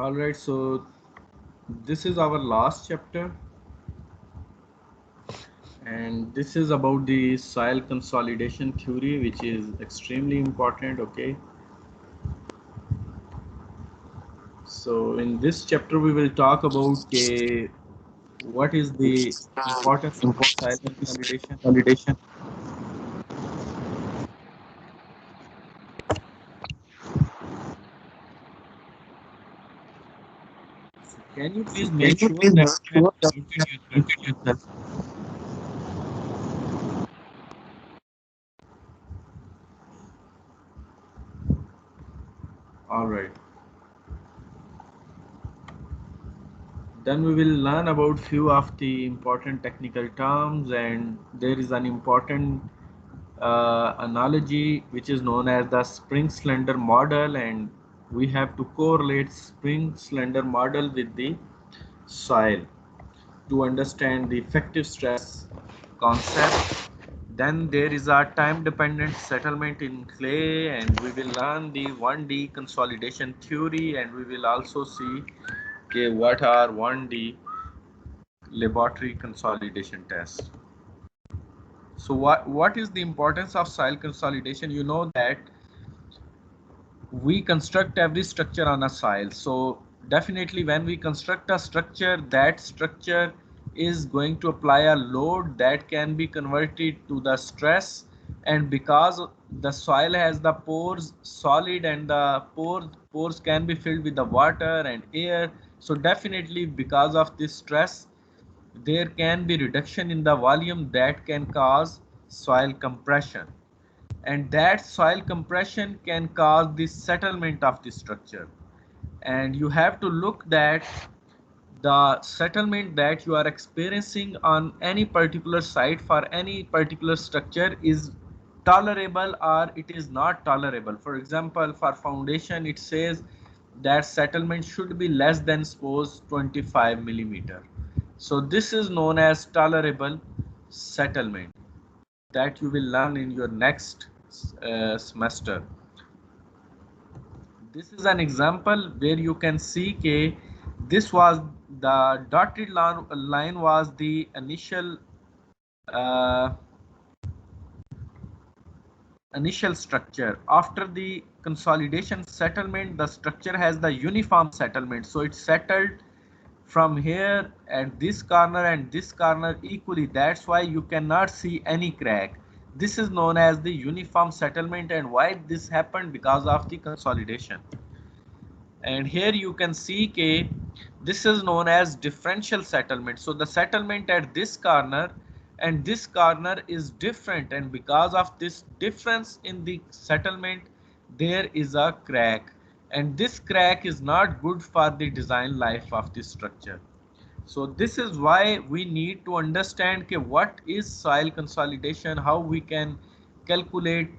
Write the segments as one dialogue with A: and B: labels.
A: All right, so this is our last chapter, and this is about the soil consolidation theory, which is extremely important. Okay, so in this chapter we will talk about what is the importance of the soil consolidation.
B: Consolidation.
A: So can you please
B: Can
A: make
B: you
A: sure
B: please
A: that
B: make
A: you have
B: sure that you
A: muted
B: have
A: yourself?
B: muted yourself?
A: All right, then we will learn about few of the important technical terms, and there is an important analogy which is known as the spring cylinder model, and we have to correlate spring cylinder model with the soil to understand the effective stress concept. Then there is a time dependent settlement in clay, and we will learn the 1D consolidation theory, and we will also see what are 1D laboratory consolidation tests. So what is the importance of soil consolidation? You know that we construct every structure on a soil. So definitely when we construct a structure, that structure is going to apply a load that can be converted to the stress, and because the soil has the pores solid, and the pores can be filled with the water and air, so definitely because of this stress there can be reduction in the volume that can cause soil compression, and that soil compression can cause the settlement of the structure. And you have to look that the settlement that you are experiencing on any particular site for any particular structure is tolerable or it is not tolerable. For example, for foundation it says that settlement should be less than suppose 25 millimeter. So this is known as tolerable settlement that you will learn in your next semester. This is an example where you can see this was the dotted line was the uh, initial structure. After the consolidation settlement, the structure has the uniform settlement, so it's settled from here at this corner and this corner equally. That's why you cannot see any crack. This is known as the uniform settlement, and why this happened? Because of the consolidation. And here you can see this is known as differential settlement. So the settlement at this corner and this corner is different, and because of this difference in the settlement there is a crack, and this crack is not good for the design life of the structure. So this is why we need to understand what is soil consolidation, how we can calculate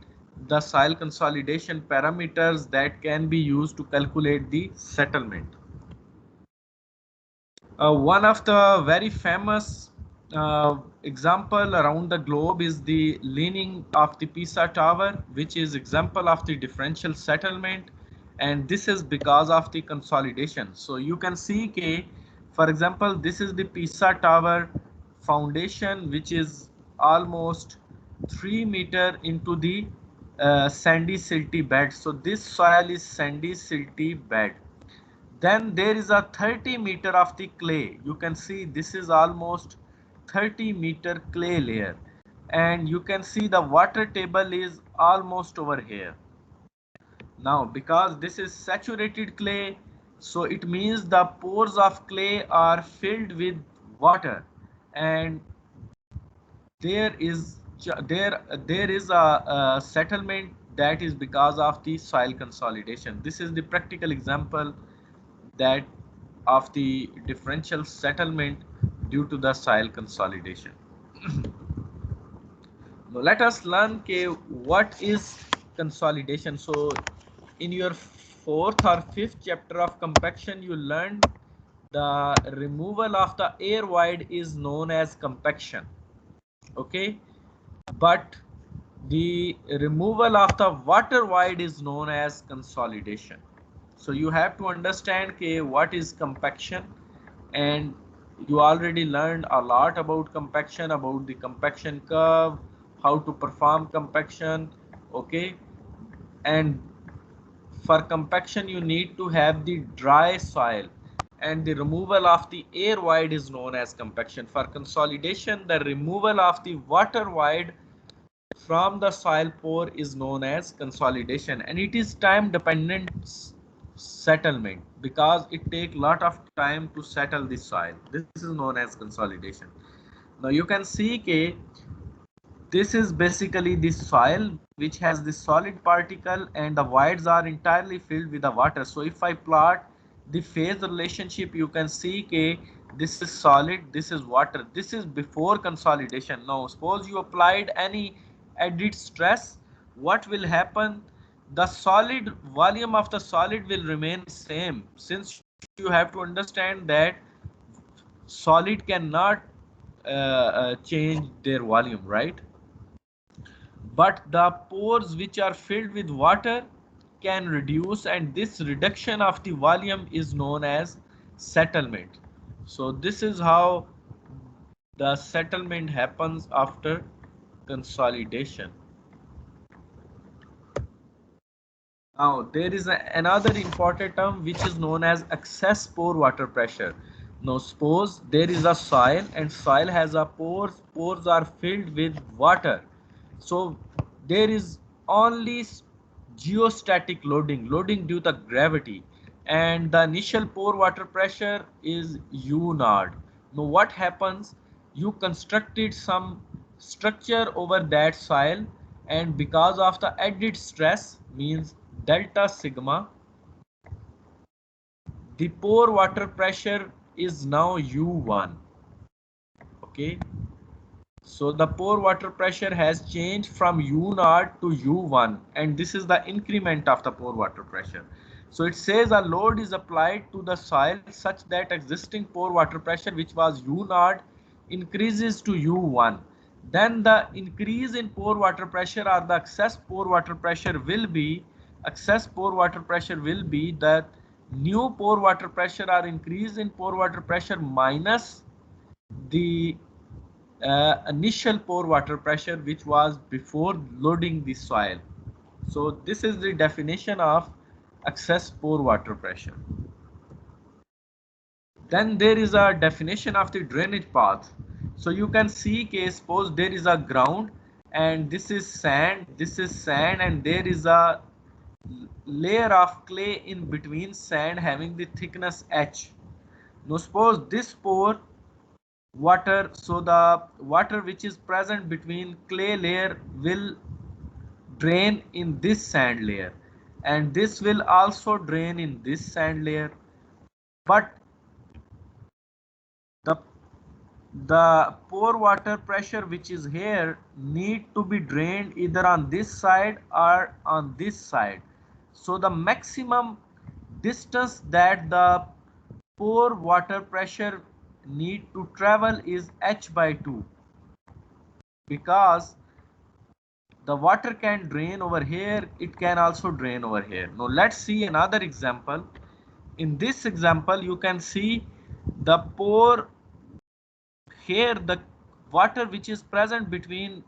A: the soil consolidation parameters that can be used to calculate the settlement. One of the very famous example around the globe is the leaning of the Pisa Tower, which is example of the differential settlement, and this is because of the consolidation. So you can see for example, this is the Pisa Tower foundation, which is almost 3 meter into the sandy silty bed. So this soil is sandy silty bed. Then there is a 30 meter of the clay. You can see this is almost 30-meter clay layer, and you can see the water table is almost over here. Now because this is saturated clay, so it means the pores of clay are filled with water, and there is a settlement that is because of the soil consolidation. This is the practical example that of the differential settlement due to the soil consolidation. Now let us learn what is consolidation. So in your fourth or fifth chapter of compaction you learned the removal of the air void is known as compaction. Okay, but the removal of the water void is known as consolidation. So you have to understand what is compaction, and you already learned a lot about compaction, about the compaction curve, how to perform compaction. Okay, and for compaction you need to have the dry soil, and the removal of the air void is known as compaction. For consolidation, the removal of the water void from the soil pore is known as consolidation, and it is time dependent settlement because it takes lot of time to settle the soil. This is known as consolidation. Now you can see this is basically the soil which has the solid particle and the voids are entirely filled with the water. So if I plot the phase relationship, you can see this is solid, this is water, this is before consolidation. Now suppose you applied any added stress, what will happen? The solid volume of the solid will remain same, since you have to understand that solid cannot change their volume, right? But the pores which are filled with water can reduce, and this reduction of the volume is known as settlement. So this is how the settlement happens after consolidation. Now there is another important term which is known as excess pore water pressure. Now suppose there is a soil and soil has a pores, pores are filled with water. So there is only geostatic loading, loading due to gravity, and the initial pore water pressure is U naught. Now what happens? You constructed some structure over that soil, and because of the added stress means delta sigma, the pore water pressure is now U1. Okay, so the pore water pressure has changed from U naught to U1, and this is the increment of the pore water pressure. So it says a load is applied to the soil such that existing pore water pressure, which was U naught, increases to U1. Then the increase in pore water pressure or the excess pore water pressure will be the new pore water pressure or increase in pore water pressure minus the initial pore water pressure which was before loading the soil. So this is the definition of excess pore water pressure. Then there is a definition of the drainage path. So you can see suppose there is a ground and this is sand, and there is a layer of clay in between sand having the thickness H. Now suppose this pore water, so the water which is present between clay layer will drain in this sand layer, and this will also drain in this sand layer, but the the pore water pressure which is here need to be drained either on this side or on this side. So the maximum distance that the pore water pressure need to travel is h by 2, because the water can drain over here, it can also drain over here. Now let's see another example. In this example you can see the pore here, the water which is present between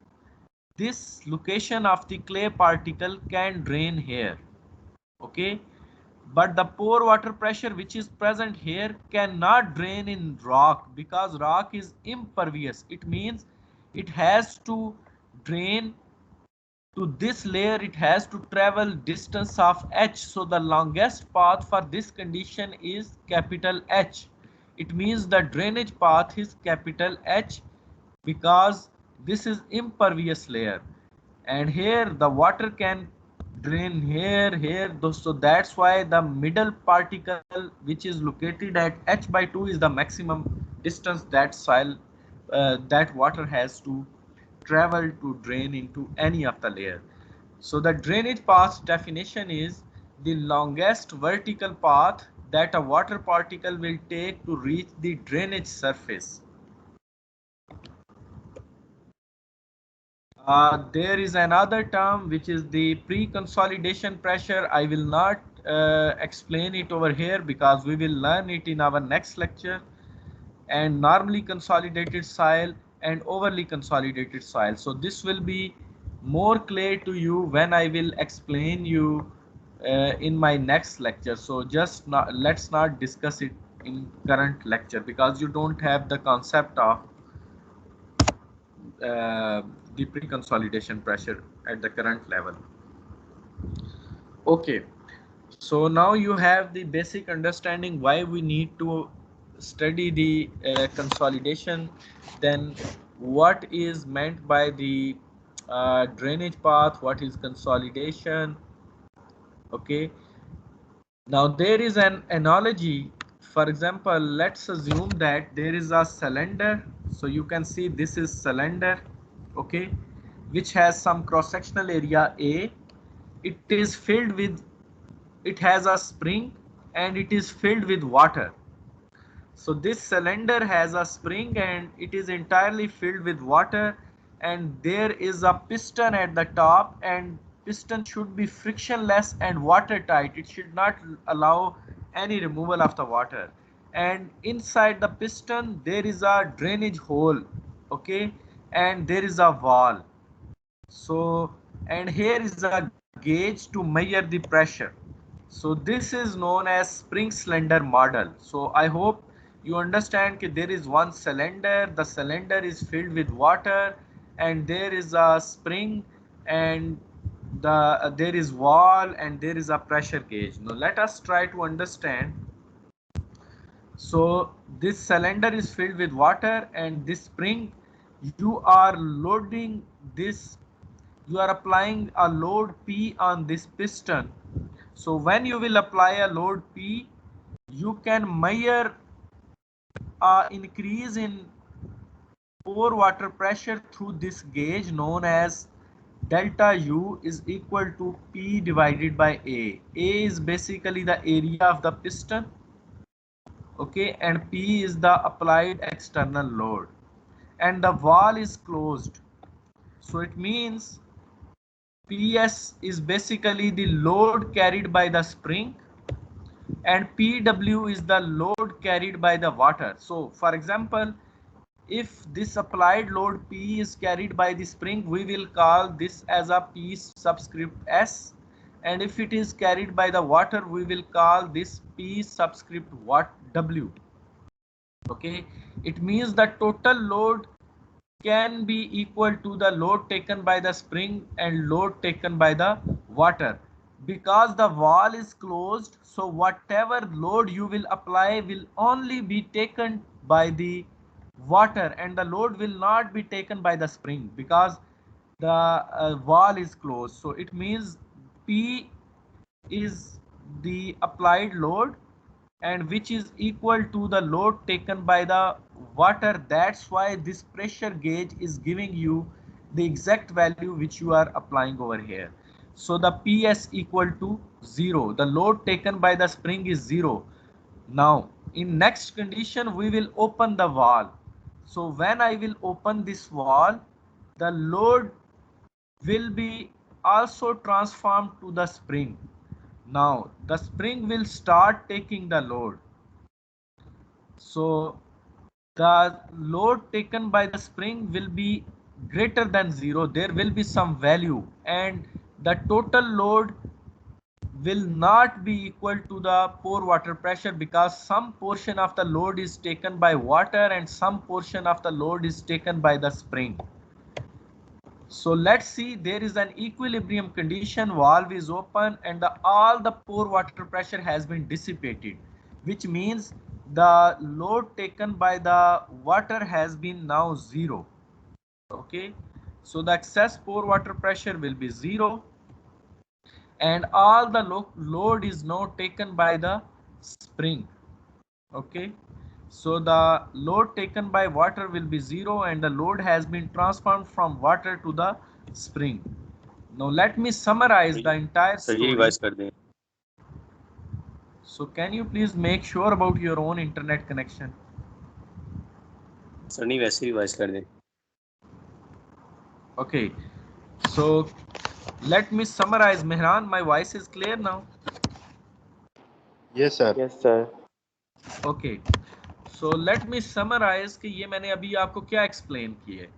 A: this location of the clay particle can drain here. Okay, but the pore water pressure which is present here cannot drain in rock, because rock is impervious. It means it has to drain to this layer, it has to travel distance of h. So the longest path for this condition is capital H. It means the drainage path is capital H, because this is impervious layer, and here the water can drain here. So that's why the middle particle which is located at h by 2 is the maximum distance that soil that water has to travel to drain into any of the layer. So the drainage path definition is the longest vertical path that a water particle will take to reach the drainage surface. There is another term which is the pre-consolidation pressure. I will not explain it over here because we will learn it in our next lecture. And normally consolidated soil and overly consolidated soil. So this will be more clear to you when I will explain you in my next lecture. So just not, let's not discuss it in current lecture because you don't have the concept of uh, the pre-consolidation pressure at the current level. Okay, so now you have the basic understanding why we need to study the consolidation. Then what is meant by the drainage path, what is consolidation. Okay, now there is an analogy. For example, let's assume that there is a cylinder. So you can see this is cylinder, okay, which has some cross sectional area A. It is filled with, it has a spring and it is filled with water. So this cylinder has a spring and it is entirely filled with water, and there is a piston at the top, and piston should be frictionless and watertight. It should not allow any removal of the water. And inside the piston there is a drainage hole, okay, and there is a valve. So, and here is a gauge to measure the pressure. So this is known as spring cylinder model. So I hope you understand that there is one cylinder, the cylinder is filled with water, and there is a spring, and there is wall, and there is a pressure gauge. Now let us try to understand. So this cylinder is filled with water, and this spring, you are loading this, you are applying a load P on this piston. So when you will apply a load P, you can measure a increase in pore water pressure through this gauge known as delta U is equal to P divided by A. A is basically the area of the piston, okay, and P is the applied external load, and the valve is closed. So it means PS is basically the load carried by the spring, and PW is the load carried by the water. So for example, if this applied load P is carried by the spring, we will call this as a P subscript S, and if it is carried by the water, we will call this P subscript what W. Okay, it means the total load can be equal to the load taken by the spring and load taken by the water. Because the wall is closed, so whatever load you will apply will only be taken by the water, and the load will not be taken by the spring because the wall is closed. So it means P is the applied load, and which is equal to the load taken by the water. That's why this pressure gauge is giving you the exact value which you are applying over here. So the PS equal to 0. The load taken by the spring is 0. Now in next condition we will open the valve. So when I will open this valve, the load will be also transformed to the spring. Now the spring will start taking the load. So the load taken by the spring will be greater than 0. There will be some value, and the total load will not be equal to the pore water pressure because some portion of the load is taken by water and some portion of the load is taken by the spring. So let's see, there is an equilibrium condition, valve is open, and all the pore water pressure has been dissipated, which means the load taken by the water has been now 0. Okay, so the excess pore water pressure will be 0, and all the load is now taken by the spring. Okay, so the load taken by water will be 0, and the load has been transformed from water to the spring. Now let me summarize the entire story. So can you please make sure about your own internet connection?
B: Sir नहीं वैसे revise कर दें.
A: Okay, so let me summarize. Mehran, my voice is clear now.
B: Yes, sir.
C: Yes, sir.
A: Okay, so let me summarize कि ये मैंने अभी आपको क्या explain किया है.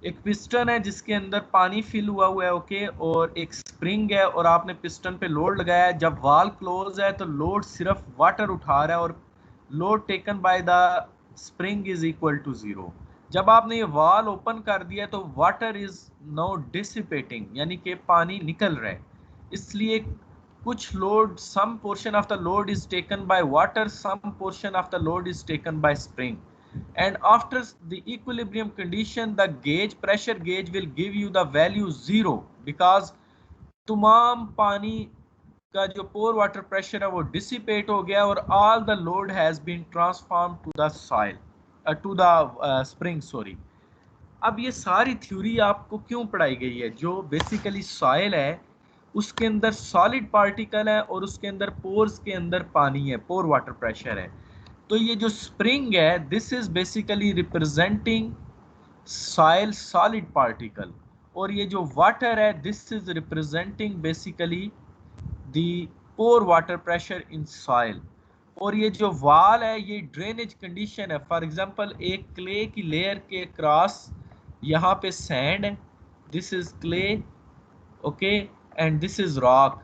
A: एक पिस्टन है जिसके अंदर पानी फिल हुआ हुआ है, ओके, और एक स्प्रिंग है और आपने पिस्टन पे लोड लगाया है. जब वाल क्लोज है तो लोड सिर्फ वाटर उठा रहा है और load taken by the spring is equal to zero. जब आपने ये वाल ओपन कर दिया तो वाटर इज नो डिसिपेटिंग, यानी कि पानी निकल रहा है. इसलिए कुछ load, some portion of the load is taken by water, some portion of the load is taken by spring. And after the equilibrium condition, the gauge, pressure gauge will give you the value zero, because तमाम पानी का जो पोर water pressure है वो dissipate हो गया और all the load has been transformed to the soil, to the spring, sorry. अब ये सारी थ्योरी आपको क्यों पढ़ाई गई है? जो बेसिकली सॉइल है उसके अंदर सॉलिड पार्टिकल है और उसके अंदर पोर्स के अंदर पानी है, पोर वाटर प्रेशर है. तो ये जो स्प्रिंग है, this is basically representing soil solid particle, और ये जो वाटर है this is representing basically the pore water pressure in soil. और ये जो वाल है ये ड्रेनेज कंडीशन है. फॉर एग्जांपल एक क्ले की लेयर के क्रॉस यहाँ पे सैंड है, this is clay, okay, and this is rock.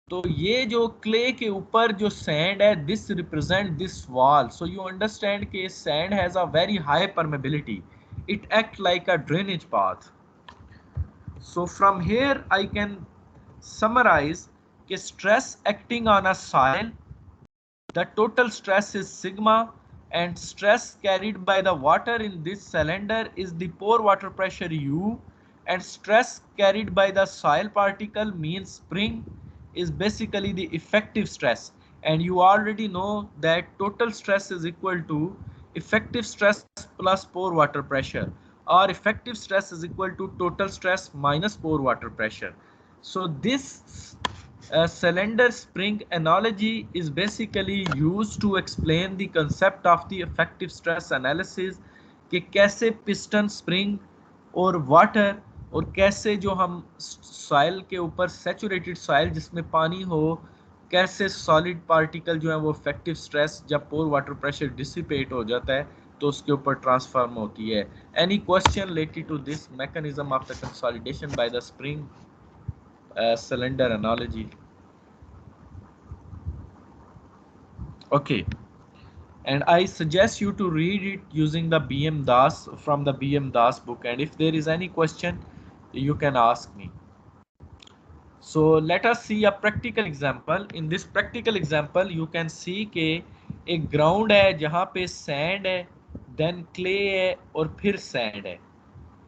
A: तो ये जो क्ले के ऊपर जो सैंड है this represent this wall. So you understand कि sand has a very high permeability, it act like a drainage path. So from here I can summarize कि stress acting on a soil, the total stress is sigma, and stress carried by the water in this cylinder is the pore water pressure U, and stress carried by the soil particle means spring is basically the effective stress. And you already know that total stress is equal to effective stress plus pore water pressure, or effective stress is equal to total stress minus pore water pressure. So this cylinder spring analogy is basically used to explain the concept of the effective stress analysis, कि कैसे piston spring और water और कैसे जो हम soil के ऊपर saturated soil जिसमें पानी हो, कैसे सॉलिड पार्टिकल जो है वो इफेक्टिव स्ट्रेस जब पोर वाटर प्रेशर डिसिपेट हो जाता है तो उसके ऊपर ट्रांसफॉर्म होती है. Any question related to this mechanism of the consolidation by the spring cylinder analogy? Okay, and I suggest you to read it using the BM Das, from the BM Das book, and if there is any question you can ask me. So let us see a practical example. In this practical example you can see कि एक ground है जहाँ पे sand है, then clay है और फिर sand है,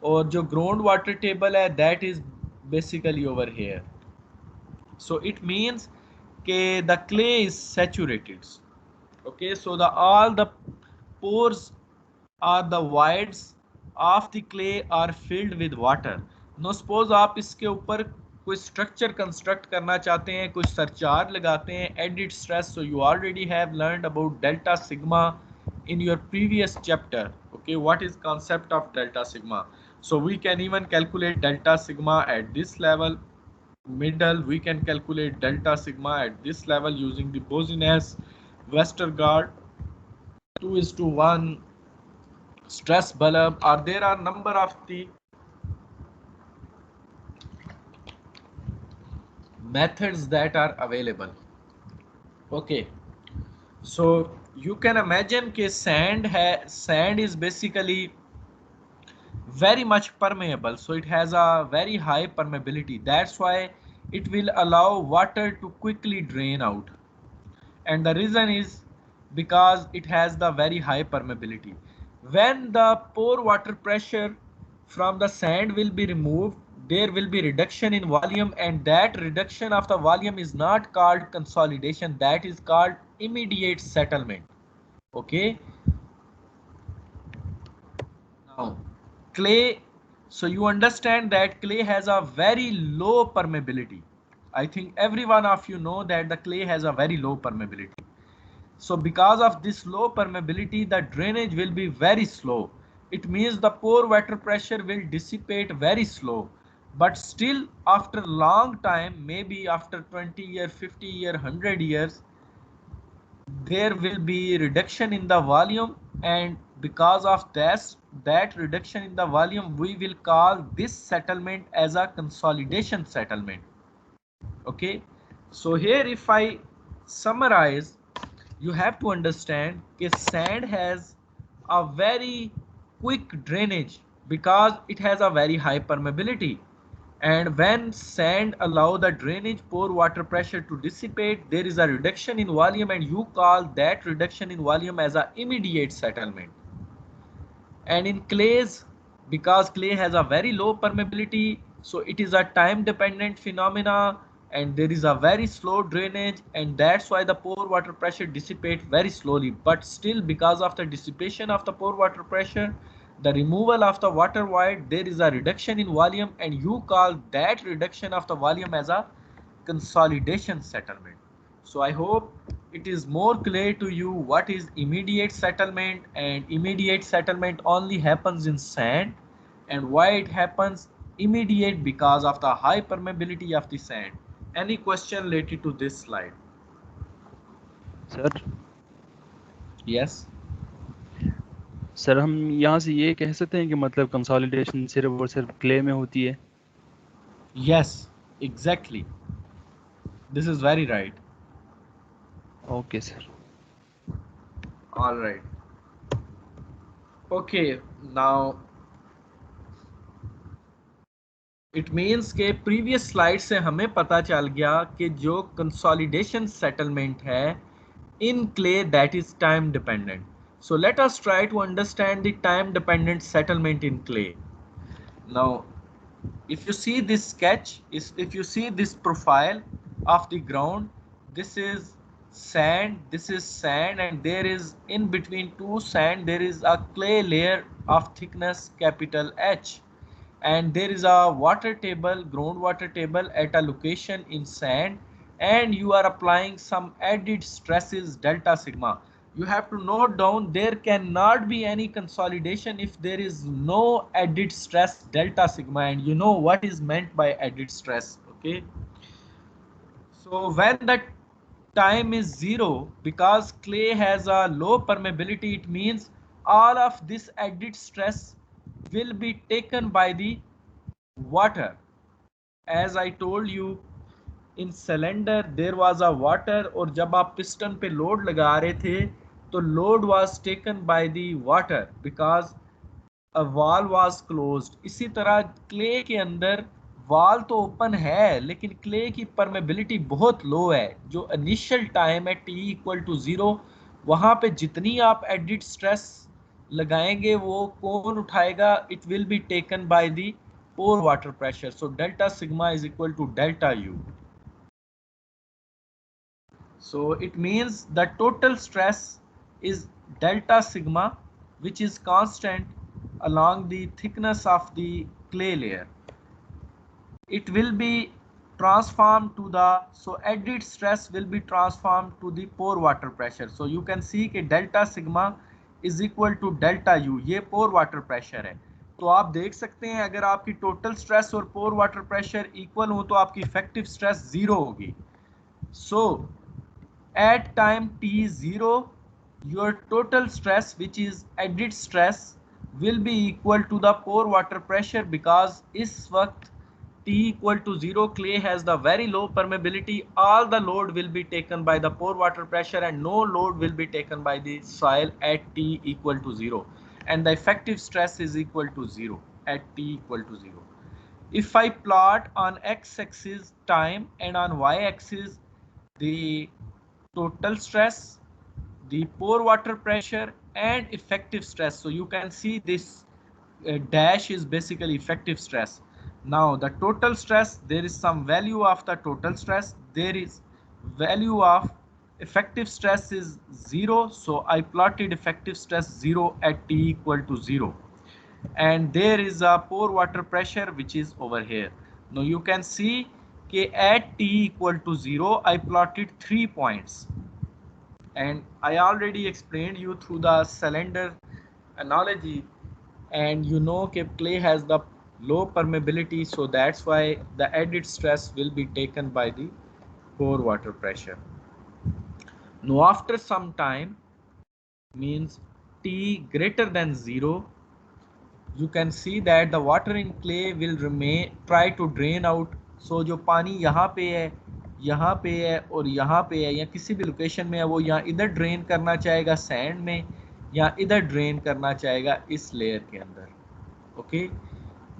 A: और जो ग्राउंड वाटर टेबल है that is basically over here. So it means that the clay is saturated. Okay, so the all the pores or the voids of the clay are filled with water. Now suppose आप इसके ऊपर कोई structure construct करना चाहते हैं, कुछ surcharge लगाते हैं, added stress. So you already have learned about delta sigma in your previous chapter. Okay, what is concept of delta sigma? So we can even calculate delta sigma at this level. Middle, we can calculate delta sigma at this level using the Bose-Einstein Westergaard 2:1 stress bulb, or there are number of the methods that are available. Okay, so you can imagine कि sand is basically very much permeable, so it has a very high permeability. That's why it will allow water to quickly drain out, and the reason is because it has the very high permeability. When the pore water pressure from the sand will be removed, there will be reduction in volume, and that reduction of the volume is not called consolidation, that is called immediate settlement. Okay, now clay, so you understand that clay has a very low permeability. I think every one of you know that the clay has a very low permeability. So because of this low permeability, the drainage will be very slow. it means the pore water pressure will dissipate very slow. But still after long time, maybe after 20 years, 50 years, 100 years, there will be reduction in the volume, and because of that reduction in the volume, we will call this settlement as a consolidation settlement. Okay, so here if I summarize, you have to understand that sand has a very quick drainage because it has a very high permeability, and when sand allow the drainage pore water pressure to dissipate, there is a reduction in volume, and you call that reduction in volume as a immediate settlement. And in clays, because clay has a very low permeability, so it is a time dependent phenomena, and there is a very slow drainage, and that's why the pore water pressure dissipates very slowly. But still, because of the dissipation of the pore water pressure, the removal of the water void, there is a reduction in volume, and you call that reduction of the volume as a consolidation settlement. So I hope it is more clear to you what is immediate settlement, and immediate settlement only happens in sand, and why it happens immediate because of the high permeability of the sand. Any question related to this slide?
B: Sir
A: Yes.
B: Sir हम यहाँ से ये कह सकते हैं कि मतलब consolidation सिर्फ और सिर्फ क्ले में होती है?
A: Yes, exactly. This is very right.
B: Okay sir.
A: All right. Okay, now it means के प्रीवियस स्लाइड से हमें पता चल गया कि जो कंसोलिडेशन सेटलमेंट है in clay that is time dependent. So let us try to understand the time dependent settlement in clay. Now if you see this sketch, if you see this profile of the ground, this is sand, and there is in between two sand there is a clay layer of thickness capital H, and there is a water table, groundwater table at a location in sand, and you are applying some added stresses delta sigma. You have to note down there cannot be any consolidation if there is no added stress delta sigma, and you know what is meant by added stress. Okay, so when the time is zero, because clay has a low permeability, it means all of this added stress will be taken by the water. As I told you, in cylinder there was a water, और जब आप piston पे load लगा रहे थे तो load was taken by the water because a wall was closed. इसी तरह clay के अंदर wall तो open है, लेकिन clay की permeability बहुत low है. जो initial time है t equal to 0, वहाँ पे जितनी आप added stress लगाएंगे वो कौन उठाएगा? It will be taken by the pore water pressure. So delta sigma is equal to delta U. So it means the total stress is delta sigma, which is constant along the thickness of the clay layer. It will be transformed to the, so added stress will be transformed to the pore water pressure. So you can see कि delta sigma is equal to delta U. ये pore water pressure है. तो आप देख सकते हैं अगर आपकी टोटल स्ट्रेस और पोर वाटर प्रेशर इक्वल हो तो आपकी इफेक्टिव स्ट्रेस जीरो होगी. सो at time t0, your total stress, which is added stress, will be equal to the pore water pressure, because इस वक्त t equal to 0 clay has the very low permeability. All the load will be taken by the pore water pressure and no load will be taken by the soil at t equal to 0, and the effective stress is equal to 0 at t equal to 0. If I plot on x-axis time and on y-axis the total stress, the pore water pressure and effective stress, so you can see this dash is basically effective stress. Now the total stress, there is some value of the total stress, there is value of effective stress is 0, so I plotted effective stress 0 at t equal to 0, and there is a pore water pressure which is over here. Now you can see at t equal to 0 I plotted 3 points, and I already explained you through the cylinder analogy and you know that clay has the low permeability, so that's why the added stress will be taken by the pore water pressure. Now after some time, means t greater than 0, you can see that the water in clay will remain try to drain out. So जो पानी यहाँ पे है और यहाँ पे है या किसी भी लोकेशन में है, वो यहाँ इधर ड्रेन करना चाहेगा सैंड में या इधर ड्रेन करना चाहेगा इस लेयर के अंदर। Okay,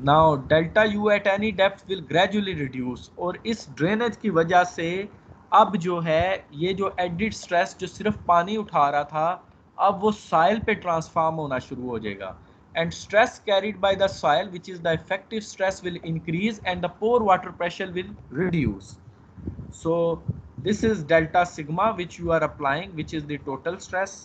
A: now delta U at any depth will gradually reduce, और इस ड्रेनेज की वजह से अब जो है ये जो एडिड स्ट्रेस जो सिर्फ पानी उठा रहा था, अब वो सॉइल पे ट्रांसफॉर्म होना शुरू हो जाएगा, and stress carried by the soil, which is the effective stress, will increase and the pore water pressure will reduce. So this is delta sigma which you are applying, which is the total stress.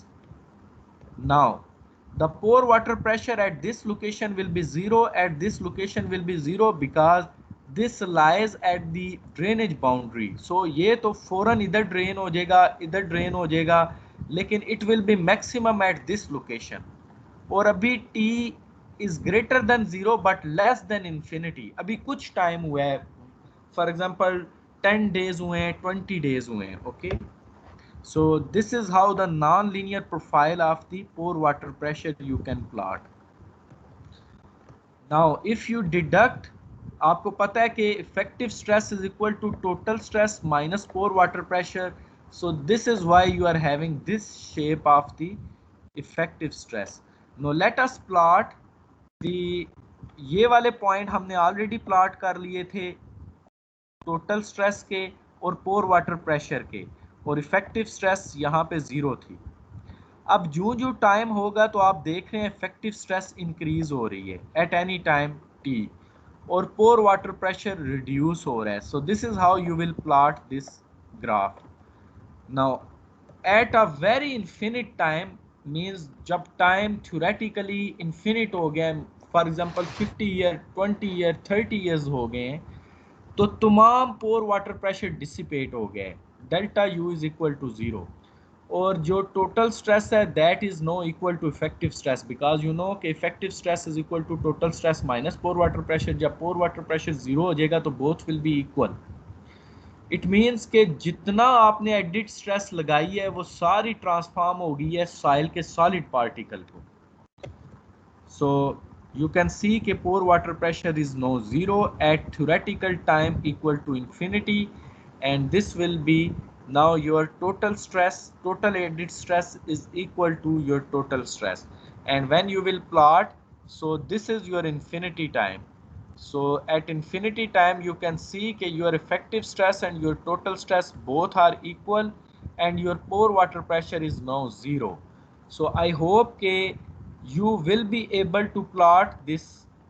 A: Now the pore water pressure at this location will be 0, at this location will be 0 because this lies at the drainage boundary. So ये तो फौरन इधर drain हो जाएगा, इधर drain हो जाएगा, लेकिन it will be maximum at this location. और अभी t is greater than 0 but less than infinity. अभी कुछ टाइम हुआ है, फॉर एग्जाम्पल 10 डेज हुए हैं, 20 डेज हुए हैं। Okay, so this is how the non-linear profile of the pore water pressure you can plot. Now if you deduct, आपको पता है कि effective stress is equal to total stress minus pore water pressure, so this is why you are having this shape of the effective stress. Now let us plot the, ये वाले point हमने already plot कर लिए थे total stress के और पोर water pressure के, और इफेक्टिव स्ट्रेस यहाँ पे 0 थी। अब जो टाइम होगा तो आप देख रहे हैं इफेक्टिव स्ट्रेस इंक्रीज हो रही है एट एनी टाइम t, और पोर वाटर प्रेशर रिड्यूस हो रहा है। So this is how you will plot this graph. Now at a very infinite time, means जब टाइम थ्योरेटिकली इन्फिनिट हो गया, for example 50 year, 20 year, 30 years हो गए हैं, तो तमाम पोर वाटर प्रेशर डिसिपेट हो गए, delta u is equal to 0, और जो टोटल स्ट्रेस है that is no equal to effective stress, because you know कि effective stress is equal to total stress minus pore water pressure. जब pore water pressure 0 हो जाएगा तो both will be equal. It means कि जितना आपने added stress लगाई है वो सारी ट्रांसफॉर्म हो गई है सॉइल के सॉलिड पार्टिकल को। सो you can see कि pore water pressure is no 0 at theoretical time equal to infinity, and this will be now your total stress, total added stress is equal to your total stress. And when you will plot, so this is your infinity time. So at infinity time you can see that your effective stress and your total stress both are equal and your pore water pressure is now 0. So I hope that you will be able to plot this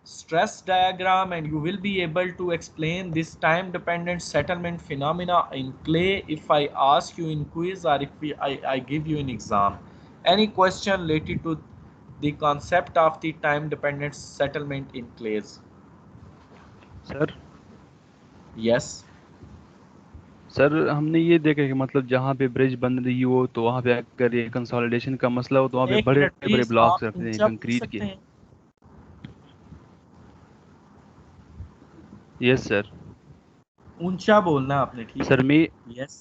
A: stress diagram and you will be able to explain this time dependent settlement phenomena in clay if I ask you in quiz or if I give you an exam. Any question related to the concept of the time dependent settlement in clays?
B: Sir
A: Yes.
B: Sir हमने ये देखा कि मतलब जहाँ पे bridge बन रही हो तो वहाँ पे अगर ये कंसोलिडेशन का मसला हो तो वहाँ पे
A: एक
B: बड़े
A: मिनट
B: बड़े
A: प्लीज,
B: ब्लॉक्स
A: आप
B: रखते हैं
A: ऊंचा बोल
B: कंक्रीट
A: सकते
B: के।
A: हैं?
B: Yes sir.
A: ऊंचा बोलना आपने, ठीक
B: सर
A: है?
B: मैं
A: यस।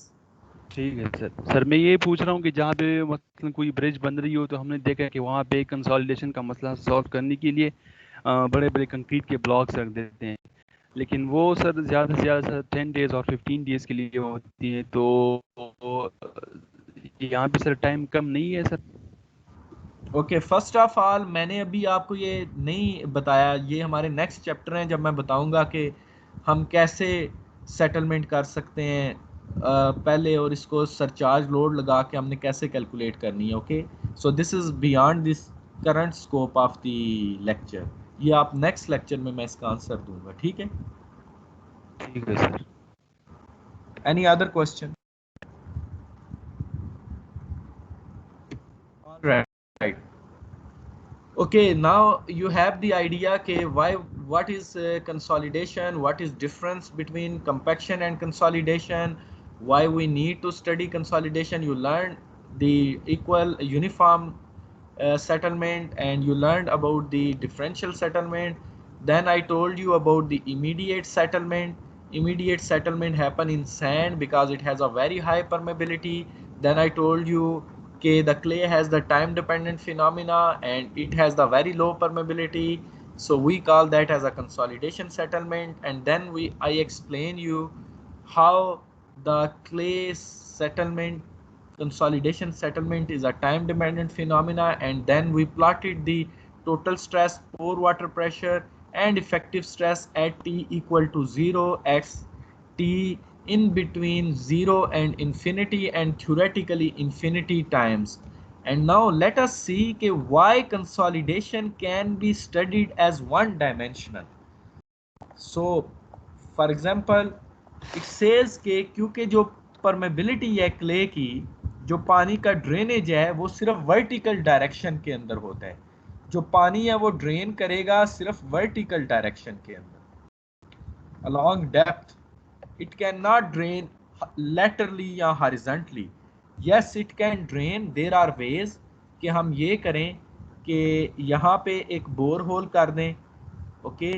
B: ठीक है सर। सर मैं ये पूछ रहा हूँ कि जहाँ पे मतलब कोई ब्रिज बन रही हो तो हमने देखा कि वहाँ पे कंसोलिडेशन का मसला सॉल्व करने के लिए बड़े बड़े कंक्रीट के ब्लॉक्स रख देते हैं, लेकिन वो सर ज़्यादा से ज़्यादा सर 10 डेज और 15 डेज के लिए होती है, तो यहाँ पे सर टाइम कम नहीं है sir?
A: Okay, first of all मैंने अभी आपको ये नहीं बताया, ये हमारे नेक्स्ट चैप्टर हैं जब मैं बताऊंगा कि हम कैसे सेटलमेंट कर सकते हैं पहले, और इसको सरचार्ज लोड लगा के हमने कैसे कैलकुलेट करनी है। Okay, so this is beyond this current scope of the lecture. ये आप नेक्स्ट लेक्चर में मैं इसका आंसर दूंगा, ठीक है?
B: ठीक है sir.
A: Any other question? Alright. Okay, now you have the idea okay, what is consolidation, what is difference between compaction and consolidation, why we need to study consolidation. You learn the equal uniform settlement, and you learned about the differential settlement. Then I told you about the immediate settlement. Immediate settlement happen in sand because it has a very high permeability. Then I told you, okay, the clay has the time dependent phenomena and it has the very low permeability, so we call that as a consolidation settlement. And then I explain you how the clay settlement, consolidation settlement, is a time dependent phenomena. And then we plotted the total stress, pore water pressure, and effective stress at t equal to 0 x t in between 0 and infinity, and theoretically infinity times. And now let us see why consolidation can be studied as one dimensional. So for example, it says कि क्योंकि जो permeability है clay की, जो पानी का drainage है वो सिर्फ वर्टिकल डायरेक्शन के अंदर होता है। जो पानी है वो ड्रेन करेगा सिर्फ वर्टिकल डायरेक्शन के अंदर, along depth. It cannot drain laterally या horizontally. Yes, it can drain. There are ways कि हम ये करें कि यहाँ पे एक बोर होल कर दें, ओके,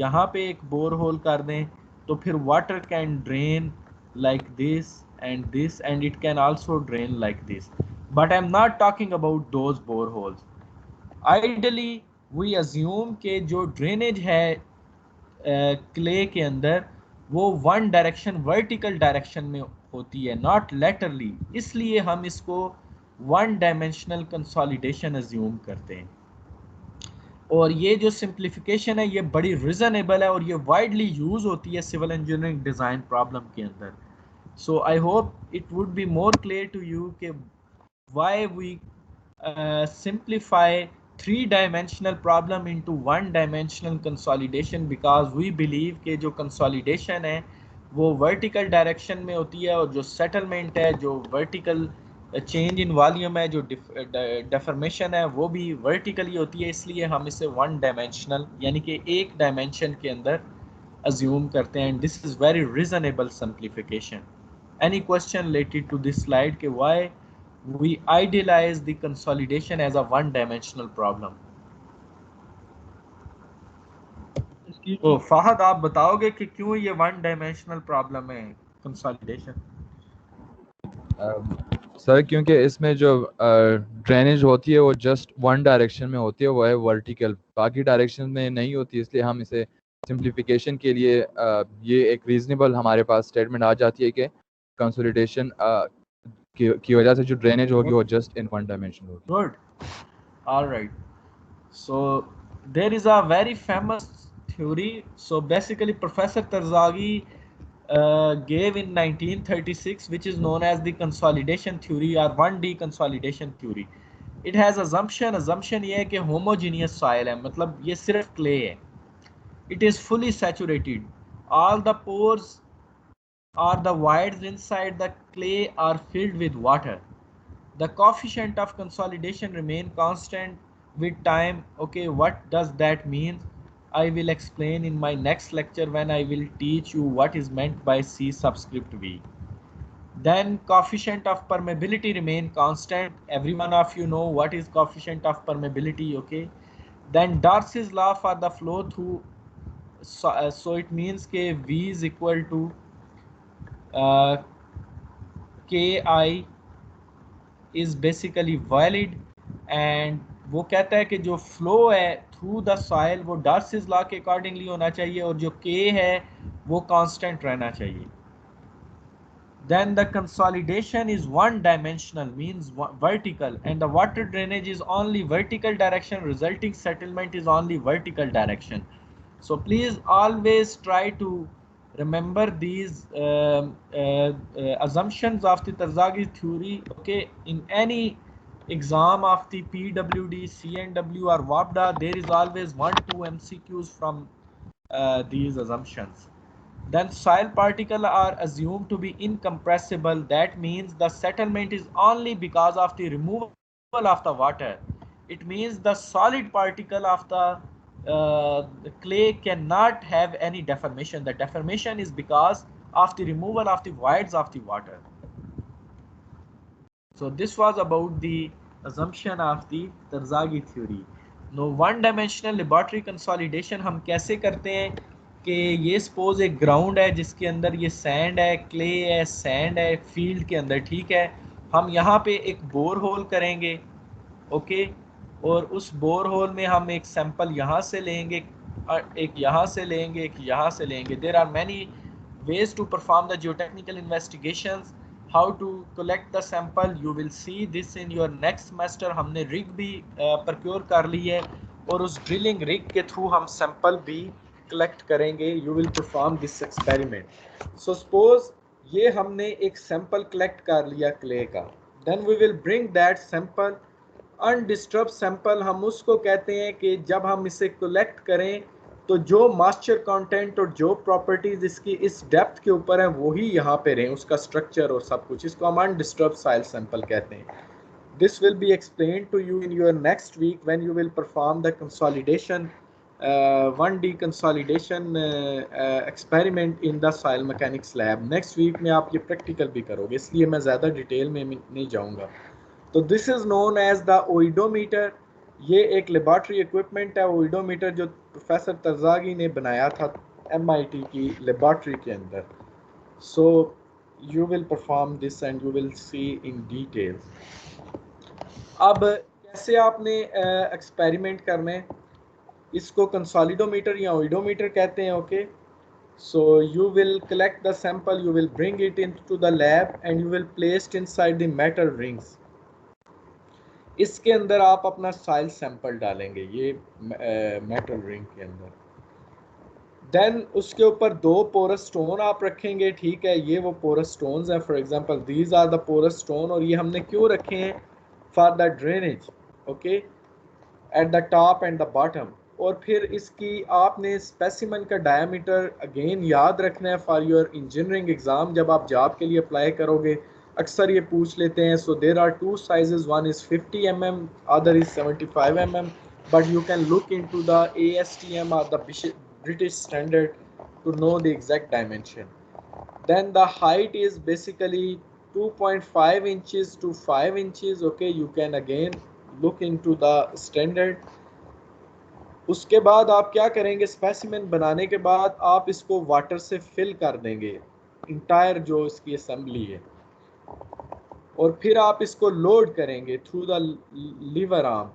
A: यहाँ पे एक बोर होल कर दें, तो फिर water can drain like this and this, and it can also drain like this. But I'm not talking about those boreholes. Ideally we assume कि जो ड्रेनेज है क्ले के अंदर वो वन डायरेक्शन, वर्टिकल डायरेक्शन में होती है, नॉट लेटरली। इसलिए हम इसको वन डायमेंशनल कंसोलिडेशन अज्यूम करते हैं। और ये जो सिंप्लीफिकेशन है ये बड़ी रीजनेबल है और ये वाइडली यूज होती है सिविल इंजीनियरिंग डिज़ाइन प्रॉब्लम के अंदर। So I hope it would be more clear to you कि why we simplify three-dimensional problem into one-dimensional consolidation, because we believe कि जो consolidation है वो vertical direction में होती है और जो settlement है, जो vertical change in volume है, जो deformation है वो भी vertically होती है। इसलिए हम इसे one dimensional यानी कि एक dimension के अंदर assume करते हैं, and this is very reasonable simplification. Any question related to this slide कि why we idealize the consolidation as a one-dimensional problem? तो फहद आप बताओगे कि क्यों ये वन डायमेंशनल प्रॉब्लम है कंसोलिडेशन?
C: सर क्योंकि इसमें जो ड्रेनेज होती है वो जस्ट वन डायरेक्शन में होती है, वो है वर्टिकल, बाकी डायरेक्शन में नहीं होती। इसलिए हम इसे सिंप्लीफिकेशन के लिए ये एक रीजनेबल हमारे पास स्टेटमेंट आ जाती है कि कंसोलिडेशन की वजह से जो ड्रेनेज होगी वो जस्ट इन वन डायमेंशन होगी।
A: Good, alright. So there is a very famous theory. So basically Professor Tarzaghi gave in 1936, which is known as the consolidation theory or 1D consolidation theory. It has assumption ये है कि homogeneous soil है, मतलब ये सिर्फ clay है, it is fully saturated, all the pores or the voids inside the clay are filled with water. The coefficient of consolidation remain constant with time. Okay, what does that mean? I will explain in my next lecture when I will teach you what is meant by C subscript V. Then coefficient of permeability remain constant. Every one of you know what is coefficient of permeability, okay? Then Darcy's law for the flow through, so it means K V is equal to Ki is basically valid, and वो कहता है कि जो flow है through the soil वो Darcy's law के accordingly होना चाहिए और जो के है वो कांस्टेंट रहना चाहिए। Then the consolidation is one dimensional, means vertical, and the water drainage is only vertical direction, resulting settlement is only vertical direction. So please always try to remember these assumptions of the Tarzaghi theory, okay? In any exam of the PWD, CNW or WAPDA, there is always 1-2 MCQs from these assumptions. Then soil particles are assumed to be incompressible. That means the settlement is only because of the removal of the water. It means the solid particle of the clay cannot have any deformation. The deformation is because of the removal of the voids of the water. So this was about the assumption of the Terzaghi theory. No one dimensional laboratory consolidation हम कैसे करते हैं कि ये suppose एक ground है जिसके अंदर ये सैंड है, क्ले है, सैंड है फील्ड के अंदर, ठीक है। हम यहाँ पे एक बोर होल करेंगे, ओके, और उस बोर होल में हम एक सैंपल यहाँ से लेंगे, एक यहाँ से लेंगे, एक यहाँ से लेंगे। There are many ways to perform the geotechnical investigations, how to collect the sample, you will see this in your next semester। हमने रिग भी procure कर ली है और उस ड्रिलिंग रिग के थ्रू हम सैंपल भी कलेक्ट करेंगे। you will perform this experiment। so suppose ये हमने एक सैंपल कलेक्ट कर लिया क्ले का, then we will bring that sample undisturb sample. हम उसको कहते हैं कि जब हम इसे कलेक्ट करें तो जो मॉइस्चर कंटेंट और जो प्रॉपर्टीज इसकी इस डेप्थ के ऊपर है वही यहाँ पे रहें, उसका स्ट्रक्चर और सब कुछ, इसको हम अनडिस्टर्ब सॉइल सैंपल कहते हैं। This will be explain to you in your next week when you will perform the consolidation 1D consolidation experiment in the soil mechanics lab. Next week में आप ये प्रैक्टिकल भी करोगे, इसलिए मैं ज़्यादा डिटेल में नहीं जाऊँगा। तो this is known as the oedometer. ये एक लेबॉर्ट्री इक्विपमेंट है ओइडोमीटर, जो प्रोफेसर तरजागी ने बनाया था MIT की लेबॉर्ट्री के अंदर। So you will perform this and you will see in detail. अब कैसे आपने एक्सपेरिमेंट करने, इसको कंसोलिडोमीटर या ओइडोमीटर कहते हैं, okay. So you will collect the sample, you will bring it into the lab and you will place it inside the metal rings। इसके अंदर आप अपना सॉइल सैंपल डालेंगे ये मेटल रिंग के अंदर। देन उसके ऊपर 2 पोरस स्टोन आप रखेंगे, ठीक है। ये वो पोरस स्टोन्स हैं, for example these are the porous stone, और ये हमने क्यों रखे हैं, for the drainage, okay, at the top and the bottom. और फिर इसकी आपने स्पेसिमन का डायमीटर अगेन याद रखना है फॉर योर इंजीनियरिंग एग्ज़ाम। जब आप जॉब के लिए अप्लाई करोगे अक्सर ये पूछ लेते हैं। So there are 2 sizes, one is 50 mm, other is 75 mm, but you can look into the ASTM or the British standard to know the exact dimension। Then the height is basically 2.5 inches to 5 inches, okay, you can again look into the standard। उसके बाद आप क्या करेंगे, specimen बनाने के बाद आप इसको वाटर से फिल कर देंगे, इंटायर जो इसकी असेंबली है, और फिर आप इसको लोड करेंगे थ्रू द लीवर आर्म,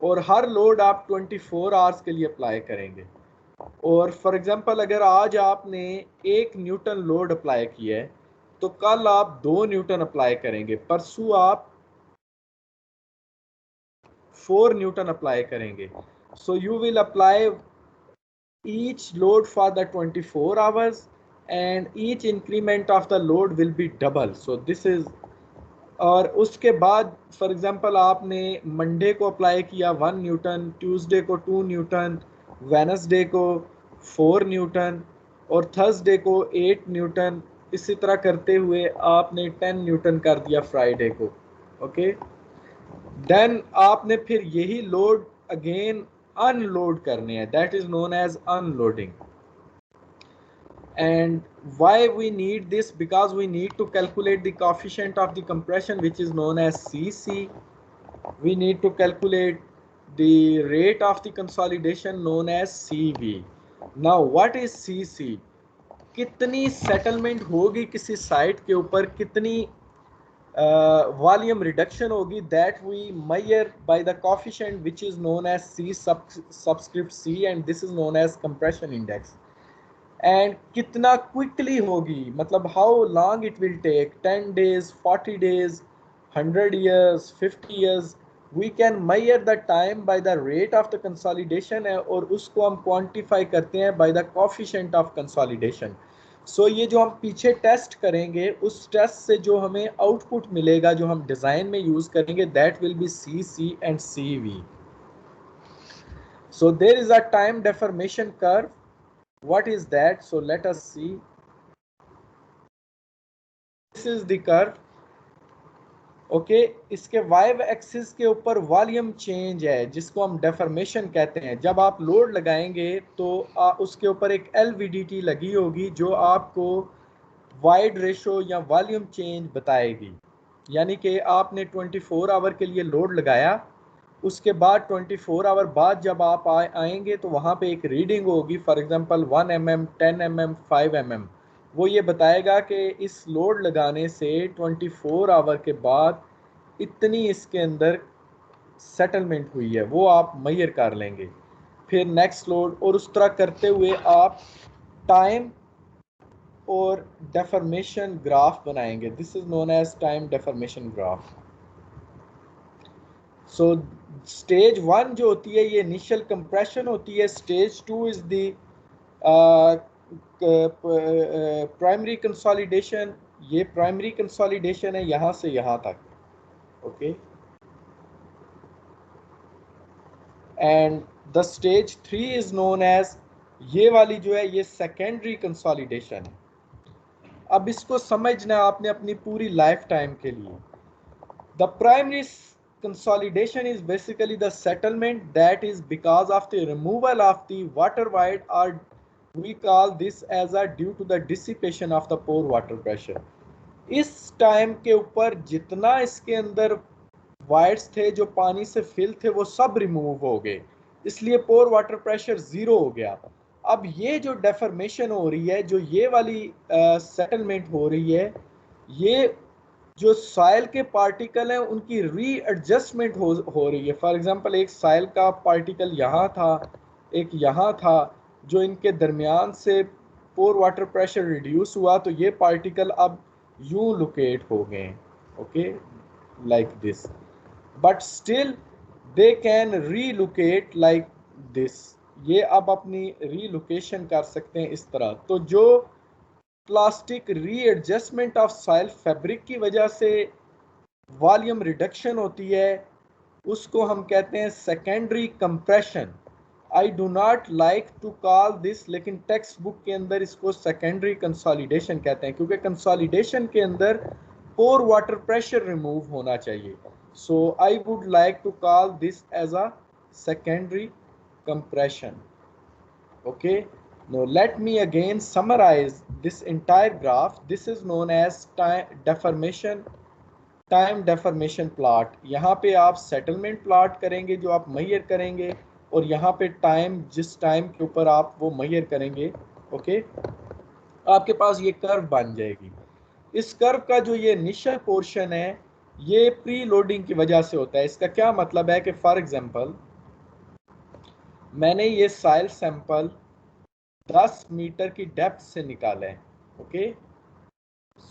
A: और हर लोड आप 24 आवर्स के लिए अप्लाई करेंगे। और फॉर एग्जांपल अगर आज आपने 1 न्यूटन लोड अप्लाई किया है तो कल आप 2 न्यूटन अप्लाई करेंगे, परसों आप 4 न्यूटन अप्लाई करेंगे। So you will apply each load for the 24 hours and each increment of the load will be double। so this is, और उसके बाद फॉर एग्जांपल आपने मंडे को अप्लाई किया 1 न्यूटन, ट्यूसडे को 2 न्यूटन, वेडनेसडे को 4 Newton और थर्सडे को 8 न्यूटन, इसी तरह करते हुए आपने 10 न्यूटन कर दिया फ्राइडे को, ओके। देन आपने फिर यही लोड अगेन अनलोड करने हैं, that is known as unloading. And why we need this, because we need to calculate the coefficient of the compression which is known as Cc. We need to calculate the rate of the consolidation known as Cv। now what is Cc, कितनी settlement होगी किसी site के ऊपर, कितनी volume reduction होगी, that we measure by the coefficient which is known as C subscript C and this is known as compression index। एंड कितना quickly होगी, मतलब how long it will take, 10 days, 40 days, 100 years, 50 years। We can measure the time by the rate of the consolidation है, और उसको हम क्वांटिफाई करते हैं bye the coefficient of consolidation. So ये जो हम पीछे टेस्ट करेंगे उस टेस्ट से जो हमें आउटपुट मिलेगा जो हम डिज़ाइन में यूज़ करेंगे, that will be CC and CV। So there is a time deformation curve. What is that? So let us see। This is the curve, okay। इसके y एक्सिस के ऊपर वॉल्यूम चेंज है जिसको हम डेफॉर्मेशन कहते हैं। जब आप लोड लगाएंगे तो उसके ऊपर एक LVDT लगी होगी जो आपको वाइड रेशो या वॉल्यूम चेंज बताएगी, यानी कि आपने 24 आवर के लिए लोड लगाया, उसके बाद 24 आवर बाद जब आप आएंगे तो वहाँ पे एक रीडिंग होगी, for example 1 mm, 10 mm, 5 mm। वो ये बताएगा कि इस लोड लगाने से 24 आवर के बाद इतनी इसके अंदर सेटलमेंट हुई है, वो आप मेजर कर लेंगे। फिर नेक्स्ट लोड, और उस तरह करते हुए आप टाइम और डेफर्मेशन ग्राफ बनाएंगे। This is known as time deformation graph. So stage 1 जो होती है ये इनिशियल कंप्रेशन होती है। Stage 2 is the primary consolidation. ये प्राइमरी कंसोलिडेशन है यहाँ से यहाँ तक, okay. And the stage 3 is known as, ये वाली जो है ये सेकेंडरी कंसोलिडेशन है। अब इसको समझना आपने अपनी पूरी लाइफ टाइम के लिए। The primary consolidation is basically the settlement that is because of the removal of the water void, or we call this as a due to the dissipation of the pore water pressure। इस time के ऊपर जितना इसके अंदर wides थे जो पानी से फिल थे वो सब रिमूव हो गए, इसलिए पोर वाटर प्रेशर जीरो हो गया। अब ये जो डेफर्मेशन हो रही है, जो ये वाली सेटलमेंट हो रही है, ये जो सॉइल के पार्टिकल हैं उनकी री एडजस्टमेंट हो रही है। फॉर एग्जांपल एक सॉइल का पार्टिकल यहाँ था, एक यहाँ था, जो इनके दरमियान से पोर वाटर प्रेशर रिड्यूस हुआ तो ये पार्टिकल अब यूं लोकेट हो गए, okay, like this, but still they can relocate like this. ये अब अपनी रीलोकेशन कर सकते हैं इस तरह। तो जो plastic readjustment of soil fabric की वजह से वॉल्यूम रिडक्शन होती है, उसको हम कहते हैं secondary compression. I do not like to call this, लेकिन टेक्स्ट बुक के अंदर इसको सेकेंडरी कंसोलिडेशन कहते हैं, क्योंकि कंसोलिडेशन के अंदर पोर वाटर प्रेशर रिमूव होना चाहिए। So I would like to call this as a secondary compression, okay। Now let me again summarize this entire graph। This is known as time deformation plot. यहाँ पे आप settlement plot करेंगे जो आप major करेंगे, और यहाँ पे टाइम, जिस टाइम के ऊपर आप वो मेजर करेंगे, ओके, आपके पास ये कर्व बन जाएगी। इस कर्व का जो ये इनिशियल पोर्शन है ये प्री लोडिंग की वजह से होता है। इसका क्या मतलब है कि फॉर एग्जांपल मैंने ये सॉइल सैंपल 10 मीटर की डेप्थ से निकाला है, ओके।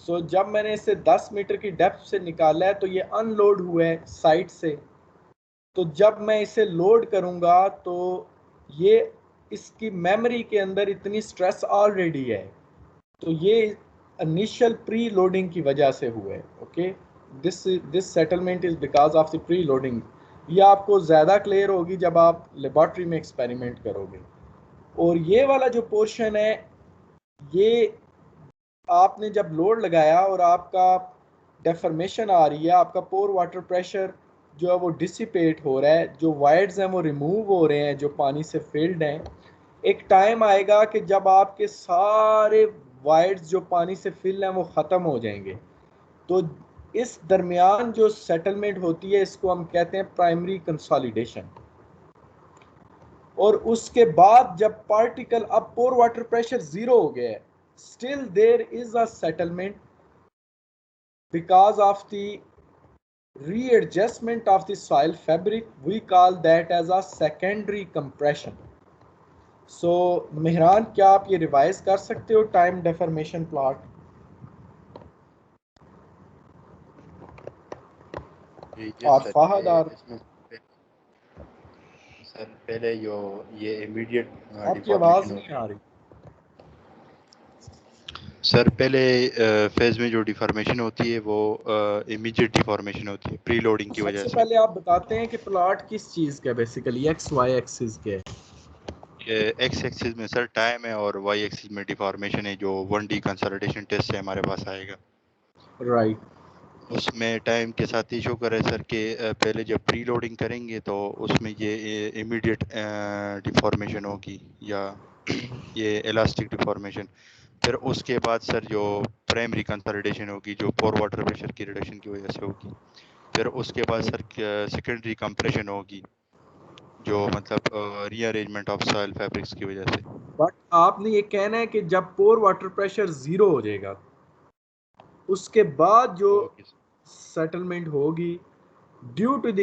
A: सो जब मैंने इसे 10 मीटर की डेप्थ से निकाला है तो ये अनलोड हुआ है साइड से। तो जब मैं इसे लोड करूंगा तो ये इसकी मेमोरी के अंदर इतनी स्ट्रेस ऑलरेडी है, तो ये इनिशियल प्री लोडिंग की वजह से हुआ है, okay. This settlement is because of the pre loading. ये आपको ज़्यादा क्लियर होगी जब आप लेबॉर्ट्री में एक्सपेरिमेंट करोगे। और ये वाला जो पोर्शन है, ये आपने जब लोड लगाया और आपका डेफर्मेशन आ रही है, आपका पोर वाटर प्रेशर जो है वो डिसिपेट हो रहा है, जो वाइड्स हैं वो रिमूव हो रहे हैं जो पानी से फिल्ड हैं। एक टाइम आएगा कि जब आपके सारे वाइड्स जो पानी से फिल हैं वो ख़त्म हो जाएंगे। तो इस दरमियान जो सेटलमेंट होती है इसको हम कहते हैं प्राइमरी कंसोलिडेशन। और उसके बाद जब पार्टिकल, अब पोर वाटर प्रेशर जीरो हो गया है, still there is a settlement because of the readjustment of the soil fabric। we call that as a secondary compression। so Mehran, क्या आप ये रिवाइज कर सकते हो टाइम डेफर्मेशन प्लॉट? और
D: सर
A: फाहद और
D: इसमें सर पहले जो ये इमीडिएट
A: आपकी आवाज
D: डिफॉर्मेशन
A: नहीं आ रही।
D: सर पहले फेज में जो डिफॉर्मेशन होती है वो इमीडिएट डिफॉर्मेशन होती है प्री लोडिंग की वजह
A: सबसे
D: से।
A: पहले आप बताते हैं कि प्लॉट किस चीज का, बेसिकली एक्स वाई एक्सिस के।
D: एक्स एक्सिस में सर टाइम है और वाई एक्सिस में डिफॉर्मेशन है, जो 1D कंसोलिडेशन टेस्ट से हमारे पास आएगा।
A: राइट।
D: उसमें टाइम के साथ ही शो करे सर के पहले जब प्री लोडिंग करेंगे तो उसमें ये इमीडिएट डिफॉर्मेशन होगी या ये इलास्टिक डिफॉर्मेशन। फिर उसके बाद सर जो प्राइमरी कंसोलिडेशन होगी जो पोर वाटर प्रेशर की रिडक्शन की वजह से होगी, फिर उसके बाद सर सेकेंडरी कंप्रेशन होगी जो मतलब रीअरेंजमेंट ऑफ सॉइल फैब्रिक्स की वजह से।
A: बट आपने ये कहना है कि जब पोर वाटर प्रेशर 0 हो जाएगा उसके बाद जो
D: ओके सर।
A: सेटलमेंट होगी due to the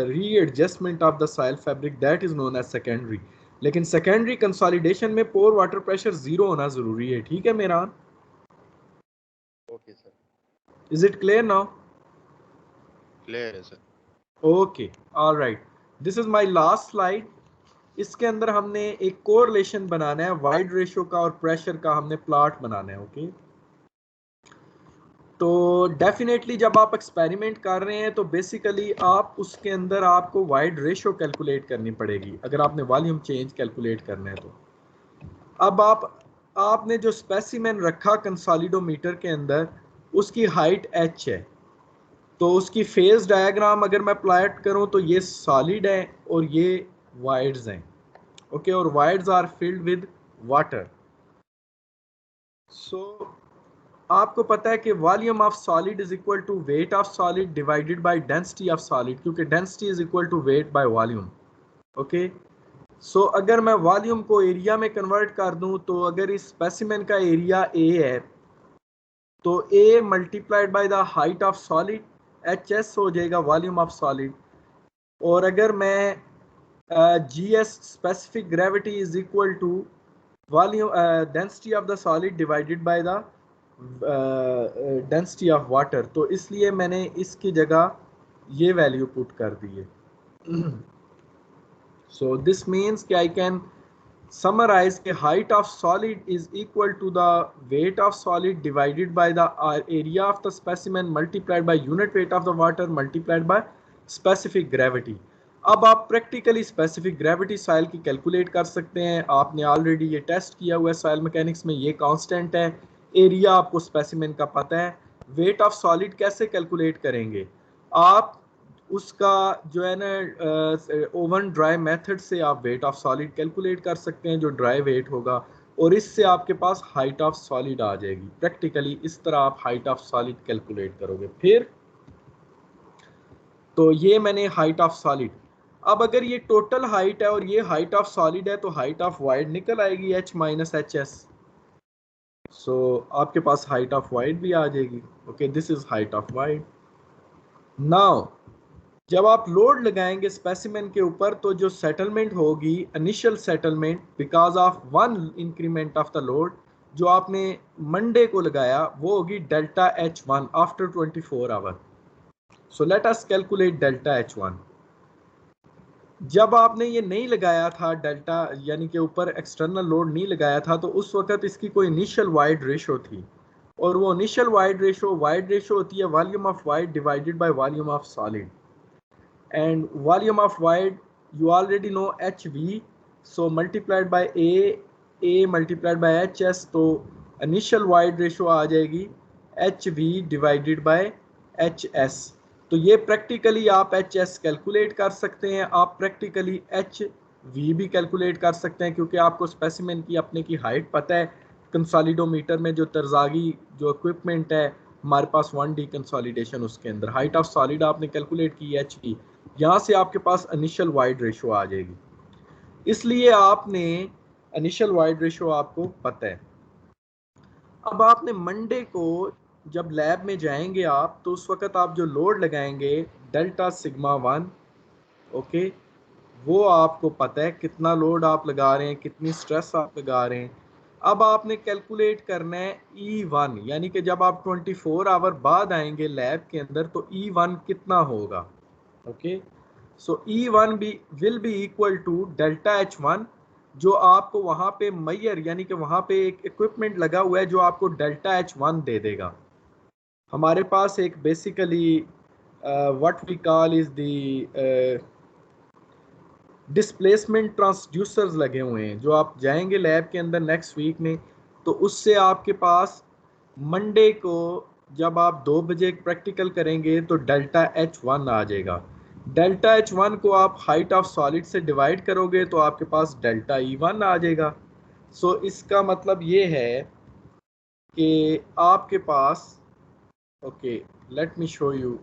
A: readjustment of the soil fabric that is known as secondary. लेकिन सेकेंडरी कंसोलिडेशन में पोर वाटर प्रेशर 0 होना जरूरी है, ठीक है मेरा?
D: Okay sir,
A: is it clear now?
D: Clear है sir.
A: Okay, alright, this is my last slide. इसके अंदर हमने एक कोरिलेशन बनाना है, वाइड रेशियो का और प्रेशर का हमने प्लॉट बनाना है। ओके, तो डेफिनेटली जब आप एक्सपेरिमेंट कर रहे हैं तो बेसिकली आप उसके अंदर आपको वाइड रेशियो कैलकुलेट करनी पड़ेगी अगर आपने वॉल्यूम चेंज कैलकुलेट करना है तो। अब आपने जो स्पेसिमेन रखा कंसोलिडोमीटर के अंदर उसकी हाइट h है, तो उसकी फेज डायग्राम अगर मैं प्लॉट करूं तो ये सॉलिड है और ये वाइड्स हैं। ओके, और voids are filled with water. So आपको पता है कि volume of solid is equal to weight of solid divided by density of solid, क्योंकि density is equal to weight by volume. Okay, so अगर मैं volume को area में convert कर दूं तो अगर इस स्पेसिमेन का एरिया ए है तो A multiplied by the height of solid H S हो जाएगा वॉल्यूम ऑफ सॉलिड। और अगर मैं G S specific gravity is equal to volume density of the solid divided by the density of water, तो इसलिए मैंने इसकी जगह ये वैल्यू पुट कर दी है। सो दिस मीन्स कि आई कैन summarize कि height of solid is equal to the weight of solid divided by the area of the specimen multiplied by unit weight of the water multiplied by specific gravity। अब आप practically specific gravity soil की calculate कर सकते हैं। आपने already ये test किया हुआ है सॉइल मैकेनिक्स में, ये कांस्टेंट है। एरिया आपको स्पेसिमेन का पता है। वेट ऑफ सॉलिड कैसे कैलकुलेट करेंगे आप? उसका जो है ना ओवन ड्राई मेथड से आप वेट ऑफ सॉलिड कैलकुलेट कर सकते हैं जो ड्राई वेट होगा, और इससे आपके पास हाइट ऑफ सॉलिड आ जाएगी। प्रैक्टिकली इस तरह आप हाइट ऑफ सॉलिड कैलकुलेट करोगे। फिर तो ये मैंने हाइट ऑफ सॉलिड। अब अगर ये टोटल हाइट है और ये हाइट ऑफ सॉलिड है तो हाइट ऑफ वाइड निकल आएगी h माइनस एच एस। सो आपके पास हाइट ऑफ वाइड भी आ जाएगी। Okay, this is height of wide. Now जब आप लोड लगाएंगे स्पेसिमेन के ऊपर तो जो सेटलमेंट होगी initial settlement because of one increment of the load जो आपने मंडे को लगाया वो होगी delta H1 after 24 hour. So let us calculate delta H1। जब आपने ये नहीं लगाया था डेल्टा, यानी कि ऊपर एक्सटर्नल लोड नहीं लगाया था, तो उस वक्त इसकी कोई इनिशियल वाइड रेशो थी, और वो इनिशियल वाइड रेशो होती है volume of wide divided by volume of solid. And volume of void you already know HV, so multiplied by A multiplied by HS, तो initial void ratio आ जाएगी HV divided by HS। तो ये practically आप HS calculate कर सकते हैं, आप practically HV भी कैलकुलेट कर सकते हैं, क्योंकि आपको स्पेसिमेन की अपने की हाइट पता है। कंसोलिडोमीटर में जो तरजागी जो इक्विपमेंट है हमारे पास 1D कंसोलिडेशन, उसके अंदर हाइट ऑफ सॉलिड आपने कैलकुलेट की HV, यहाँ से आपके पास इनिशियल वाइड रेशो आ जाएगी। इसलिए आपने इनिशियल वाइड रेशो आपको पता है। अब आपने मंडे को जब लैब में जाएंगे आप, तो उस वक्त आप जो लोड लगाएंगे डेल्टा सिग्मा 1, ओके, वो आपको पता है कितना लोड आप लगा रहे हैं, कितनी स्ट्रेस आप लगा रहे हैं। अब आपने कैलकुलेट करना है E1, यानी कि जब आप 24 आवर बाद आएंगे लैब के अंदर तो E1 कितना होगा। Okay, so E1 will be equal to delta H1, जो आपको वहाँ पे मैयर, यानी कि वहाँ पे एक इक्विपमेंट लगा हुआ है जो आपको डेल्टा H1 दे देगा। हमारे पास एक basically what we call is the displacement transducers लगे हुए हैं, जो आप जाएंगे लैब के अंदर नेक्स्ट वीक में, तो उससे आपके पास मंडे को जब आप 2 बजे प्रैक्टिकल करेंगे तो डेल्टा H1 आ जाएगा। डेल्टा H1 को आप हाइट ऑफ सॉलिड से डिवाइड करोगे तो आपके पास डेल्टा E1 आ जाएगा। सो इसका मतलब ये है कि आपके पास, okay let me show you,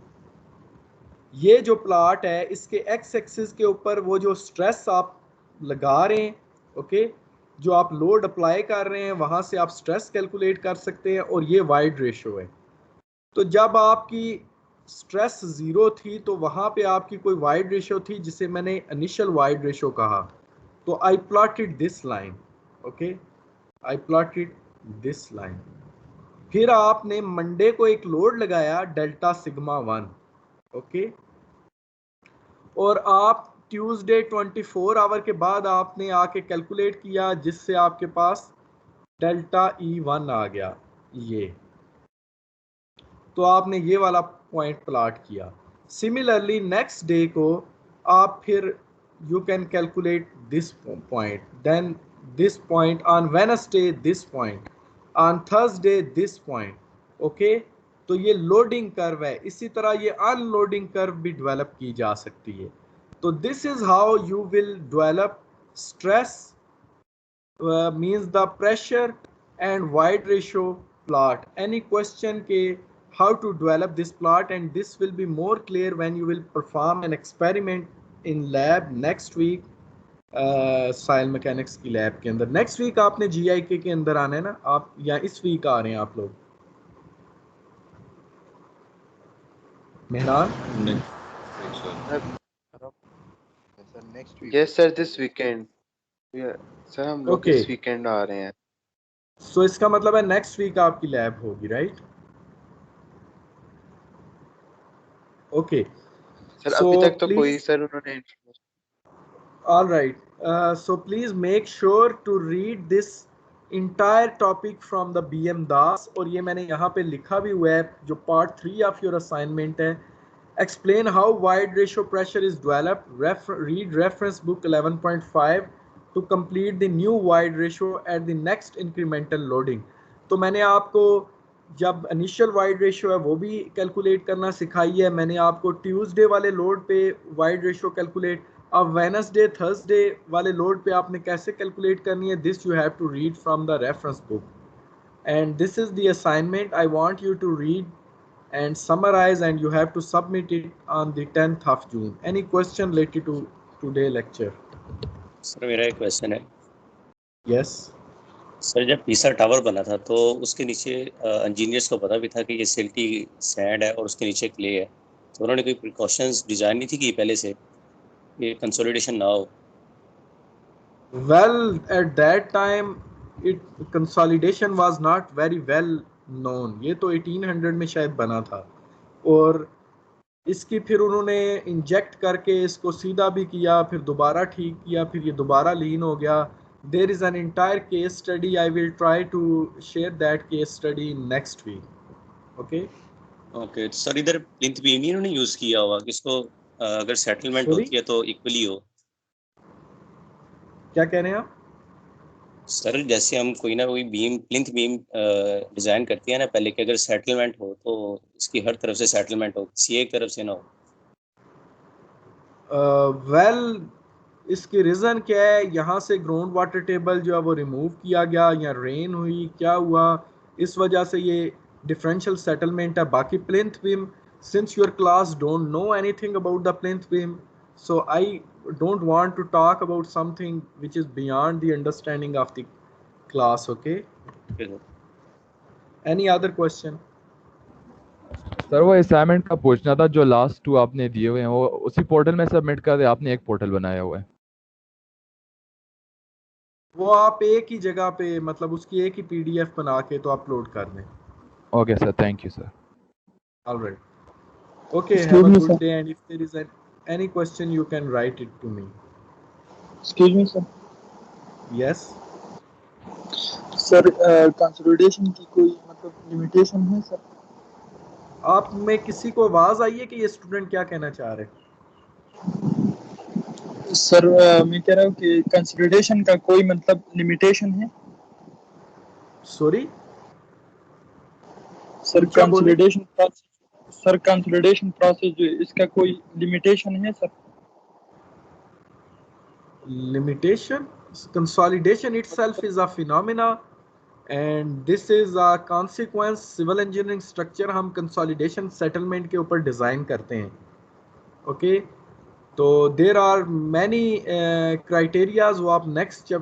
A: ये जो प्लॉट है इसके एक्स एक्सिस के ऊपर वो जो स्ट्रेस आप लगा रहे हैं, ओके, जो आप लोड अप्लाई कर रहे हैं वहां से आप स्ट्रेस कैलकुलेट कर सकते हैं, और ये वाइड रेशो है। तो जब आपकी स्ट्रेस ज़ीरो थी तो वहाँ पे आपकी कोई वाइड रेशो थी जिसे मैंने इनिशियल वाइड रेशो कहा। तो I plotted this line, okay, I plotted this line. फिर आपने मंडे को एक लोड लगाया डेल्टा सिग्मा 1, ओके, और आप ट्यूसडे 24 आवर के बाद आपने आके कैलकुलेट किया जिससे आपके पास डेल्टा E1 आ गया ये, तो आपने ये वाला पॉइंट प्लॉट किया। सिमिलरली नेक्स्ट डे को आप फिर you can calculate this point, then this point on Wednesday, this point on Thursday, this point, okay. तो ये लोडिंग कर्व है, इसी तरह ये अनलोडिंग कर्व भी डेवलप की जा सकती है। तो this is how you will develop stress means the pressure and wide ratio plot. Any question ke how to develop this plot, and this will be more clear when you will perform an experiment in lab next week, soil mechanics की lab के अंदर। Next week आपने GIK के अंदर आना है ना आप, या इस वीक आ रहे हैं आप लोग? Mehran,
D: sir next week.
E: Yes sir, this weekend sir, हम लोग
A: ओके,
E: इस वीकेंड आ रहे हैं।
A: सो इसका मतलब है नेक्स्ट वीक आपकी लैब होगी, राइट? ओके,
E: सर
A: सो
E: अभी तक तो कोई
A: प्लीज,
E: सर उन्होंने
A: all right, so please make sure to read this entire topic from the BM Das, और ये मैंने यहाँ पे लिखा भी हुआ है जो part 3 of your assignment है। Explain how wide ratio pressure is developed. Read reference book 11.5 to complete the new wide ratio at the next incremental loading. तो मैंने आपको जब इनिशियल वाइड रेशो है वो भी कैलकुलेट करना सिखाई है। मैंने आपको ट्यूसडे वाले लोड पे वाइड रेशो कैलकुलेट, अब वेडनेसडे थर्सडे वाले लोड पे आपने कैसे कैलकुलेट करनी है, this you have to read from the reference book, and this is the assignment I want you to read and summarize, and you have to submit it on the 10th of June. Any question related to today lecture?
F: Sir मेरा एक question है।
A: Yes.
F: Sir जब पीसा tower बना था तो उसके नीचे इंजीनियर्स को पता भी था कि ये सिल्टी सैंड है और उसके नीचे क्ले है, तो उन्होंने कोई प्रिकॉशंस डिजाइन नहीं थी कि पहले से ये कंसोलिडेशन ना हो?
A: Well, at that time consolidation was not very well known. ये तो 1800 में शायद बना था, और इसकी फिर उन्होंने इंजेक्ट करके इसको सीधा भी किया, फिर दोबारा ठीक किया, फिर ये दोबारा लीन हो गया। There is an entire case study, I will try to share that case study next week, okay.
F: Okay sir, इधर प्लिंथ बीम ही उन्होंने यूज किया होगा कि इसको अगर सेटलमेंट
A: Sorry?
F: होती है तो इक्वली हो।
A: क्या कह रहे हैं आप?
F: सर जैसे हम कोई ना कोई बीम प्लिंथ बीम डिजाइन करती है ना पहले कि अगर सेटलमेंट हो तो इसकी हर तरफ से सेटलमेंट हो, किसी एक तरफ से ना हो।
A: वेल इसकी रीज़न क्या है, यहाँ से ग्राउंड वाटर टेबल जो है वो रिमूव किया गया, या रेन हुई, क्या हुआ, इस वजह से ये डिफरेंशियल सेटलमेंट है। बाकी plinth beam, since your class don't know anything about the plinth beam, so I don't want to talk about something which is beyond the understanding of the class, okay? Any other question?
C: Sir वो assignment का पूछना था, जो last 2 आपने दिए हुए हैं वो उसी पोर्टल में सबमिट कर दे, आपने एक पोर्टल बनाया हुआ है।
A: वो आप एक ही जगह पे, मतलब उसकी एक ही PDF बना के तो अपलोड कर दें।
C: Okay sir, thank you sir.
A: Alright. Okay, have a good day, and if there is any question you can write it to me.
G: Excuse me, sir.
A: Yes.
G: Sir consolidation की कोई मतलब limitation है sir?
A: आप में किसी को आवाज आई है कि ये स्टूडेंट क्या कहना चाह रहे हैं?
G: सर मैं कह रहा हूँ कि कंसोलिडेशन का कोई मतलब लिमिटेशन है?
A: सॉरी
G: सर कंसोलिडेशन प्रोसेस जो है इसका कोई लिमिटेशन है sir?
A: Limitation? Consolidation itself is a phenomena, and this is a consequence. Civil engineering structure हम consolidation settlement के ऊपर डिज़ाइन करते हैं. Okay, तो देर आर मैनी क्राइटेरियाज, वो आप नेक्स्ट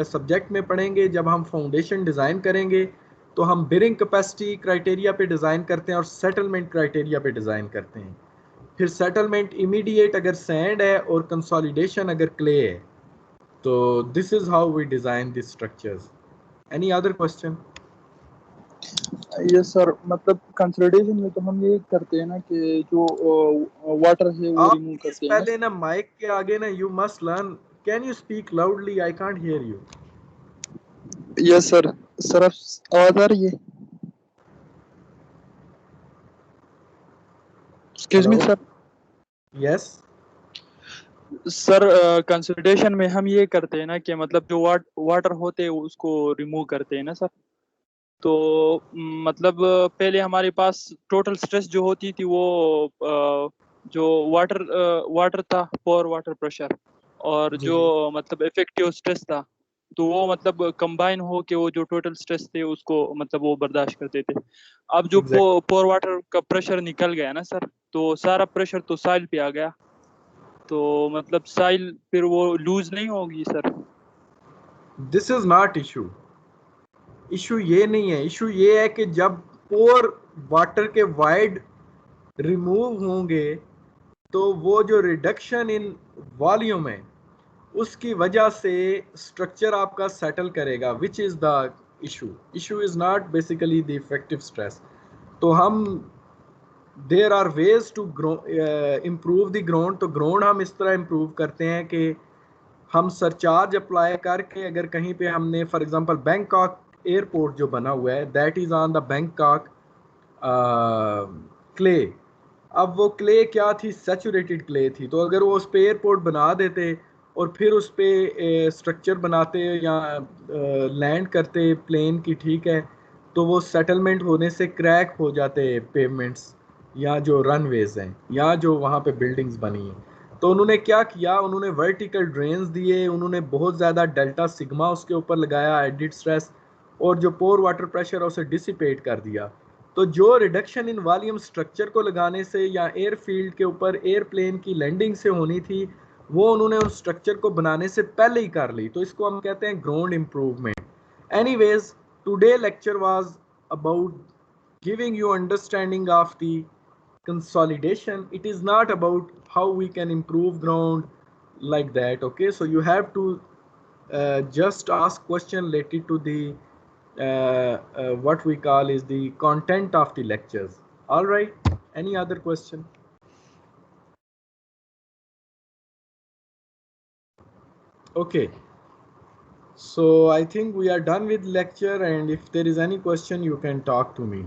A: सब्जेक्ट में पढ़ेंगे. जब हम फाउंडेशन डिज़ाइन करेंगे तो हम बिरिंग कैपेसिटी क्राइटेरिया पे डिज़ाइन करते हैं और सेटलमेंट क्राइटेरिया पे डिज़ाइन करते हैं. फिर सेटलमेंट इमीडिएट अगर सैंड है और कंसोलिडेशन अगर क्ले है. तो this is how we design this structures. Any other question?
G: Yes sir, मतलब कंसोलिडेशन में तो हम ये करते हैं ना कि जो वाटर है वो
A: आप
G: रिमूव
A: प्लीज
G: करते हैं ना.
A: पहले ना माइक के आगे ना, you must learn. Can you speak loudly? I can't hear you.
G: Yes sir. Sir आवाज आ रही है? Excuse me
A: hello.
G: Sir.
A: Yes.
G: Sir consolidation में हम ये करते हैं ना कि मतलब जो वाटर होते हैं उसको रिमूव करते हैं ना सर. तो मतलब पहले हमारे पास टोटल स्ट्रेस जो होती थी वो जो वाटर था, पोर वाटर प्रेशर, और
A: जी
G: जो
A: जी.
G: मतलब इफेक्टिव स्ट्रेस था, तो वो मतलब कंबाइन हो के वो जो टोटल स्ट्रेस थे उसको मतलब वो बर्दाश्त करते थे. अब जो
A: Exactly.
G: पोर वाटर का प्रेशर निकल गया ना सर, तो सारा प्रेशर तो साइल पे आ गया. तो मतलब साइल फिर वो लूज नहीं होगी sir?
A: This is not issue. Issue ये नहीं है. इशू ये है कि जब पोर वाटर के वाइड रिमूव होंगे तो वो जो रिडक्शन इन वॉल्यूम है उसकी वजह से स्ट्रक्चर आपका सेटल करेगा, which is the issue. Issue is not basically the effective stress. तो हम there are ways to improve the ground. तो ग्राउंड हम इस तरह इम्प्रूव करते हैं कि हम सरचार्ज अप्लाई करके, अगर कहीं पे हमने फॉर एग्जांपल बैंकॉक एयरपोर्ट जो बना हुआ है that is on the Bangkok clay. अब वो क्ले क्या थी? सैचुरेटेड क्ले थी. तो अगर वो उस पर एयरपोर्ट बना देते और फिर उस पर स्ट्रक्चर बनाते या लैंड करते प्लेन की, ठीक है, तो वो सेटलमेंट होने से क्रैक हो जाते पेवमेंट्स या जो रनवेज हैं या जो वहाँ पे बिल्डिंग्स बनी हैं. तो उन्होंने क्या किया? उन्होंने वर्टिकल ड्रेन्स दिए, उन्होंने बहुत ज़्यादा डेल्टा सिग्मा उसके ऊपर लगाया, एडिड स्ट्रेस, और जो पोर वाटर प्रेशर है उसे डिसिपेट कर दिया. तो जो रिडक्शन इन वॉल्यूम स्ट्रक्चर को लगाने से या एयरफील्ड के ऊपर एयरप्लेन की लैंडिंग से होनी थी, वो उन्होंने उस स्ट्रक्चर को बनाने से पहले ही कर ली. तो इसको हम कहते हैं ground improvement. Anyways, today lecture was about giving you understanding of the consolidation. It is not about how we can improve ground like that. Okay, so you have to just ask question related to the what we call is the content of the lectures. All right, any other question? Okay, so I think we are done with lecture, and if there is any question you can talk to me.